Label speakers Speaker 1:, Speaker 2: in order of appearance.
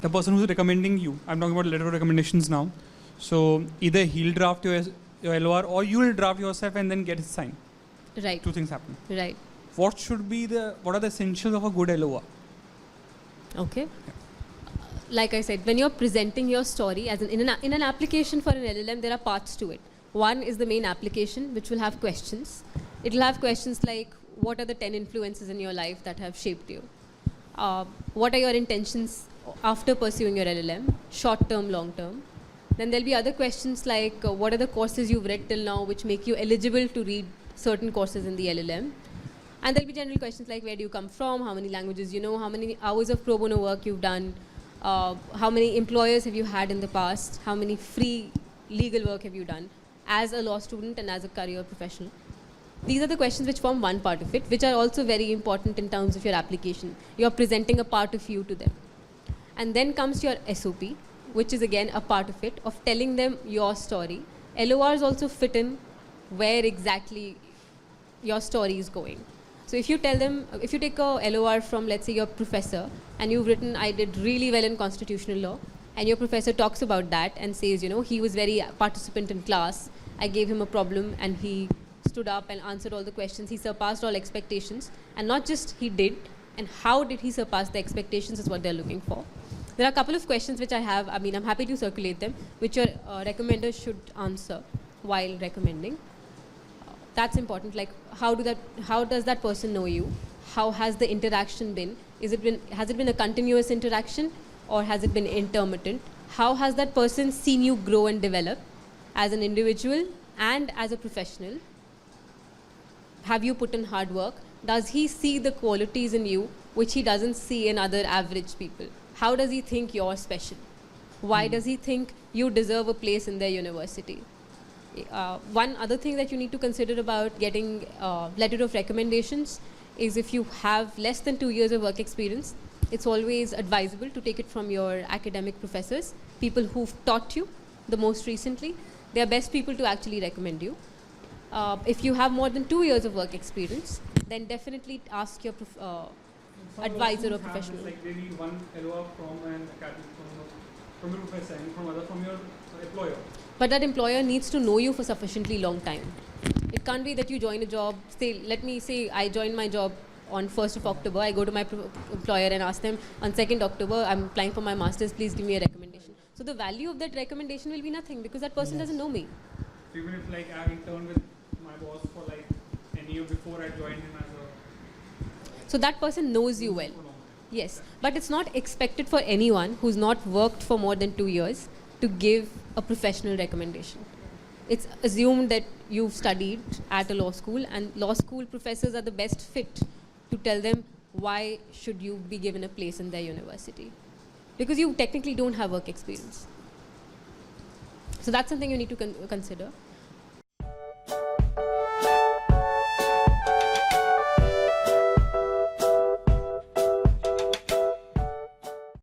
Speaker 1: the person who's recommending you, I'm talking about letter of recommendations now. So either he'll draft your LOR or you'll draft yourself and then get his sign.
Speaker 2: Right.
Speaker 1: Two things happen.
Speaker 2: Right.
Speaker 1: What are the essentials of a good LOR?
Speaker 2: Okay. Like I said, when you're presenting your story as in an application for an LLM, there are parts to it. One is the main application, which will have questions. It will have questions like, what are the 10 influences in your life that have shaped you? What are your intentions after pursuing your LLM, short term, long term? Then there'll be other questions like, what are the courses you've read till now which make you eligible to read certain courses in the LLM? And there'll be general questions like, where do you come from, how many languages you know, how many hours of pro bono work you've done, how many employers have you had in the past, how many free legal work have you done as a law student and as a career professional. These are the questions which form one part of it, which are also very important in terms of your application. You're presenting a part of you to them. And then comes your SOP, which is again a part of it, of telling them your story. LORs also fit in where exactly your story is going. So if you tell them, if you take a LOR from, let's say, your professor, and you've written, I did really well in constitutional law, and your professor talks about that and says, you know, he was very participant in class, I gave him a problem and he stood up and answered all the questions, he surpassed all expectations, and not just he did, and how did he surpass the expectations is what they're looking for. There are a couple of questions which I have, I'm happy to circulate them, which your recommender should answer while recommending. That's important, like how does that person know you? How has the interaction been? Has it been a continuous interaction or has it been intermittent? How has that person seen you grow and develop as an individual and as a professional? Have you put in hard work? Does he see the qualities in you which he doesn't see in other average people? How does he think you're special? Why does he think you deserve a place in their university? One other thing that you need to consider about getting letter of recommendations is if you have less than 2 years of work experience, it's always advisable to take it from your academic professors, people who've taught you the most recently. They are best people to actually recommend you. If you have more than 2 years of work experience, then definitely ask your advisor or professional.
Speaker 1: Like they need one LOR from an academic, from your professor and from your employer.
Speaker 2: But that employer needs to know you for sufficiently long time. It can't be that you join a job, let me say I join my job on 1st of October, I go to my employer and ask them on 2nd October, I'm applying for my master's, please give me a recommendation. So the value of that recommendation will be nothing because that person doesn't know me.
Speaker 1: Even if like I interned with my boss for like a year before I joined him as a...
Speaker 2: So that person knows you well. Yes, but it's not expected for anyone who's not worked for more than 2 years to give a professional recommendation. It's assumed that you've studied at a law school and law school professors are the best fit to tell them why should you be given a place in their university. Because you technically don't have work experience. So that's something you need to consider.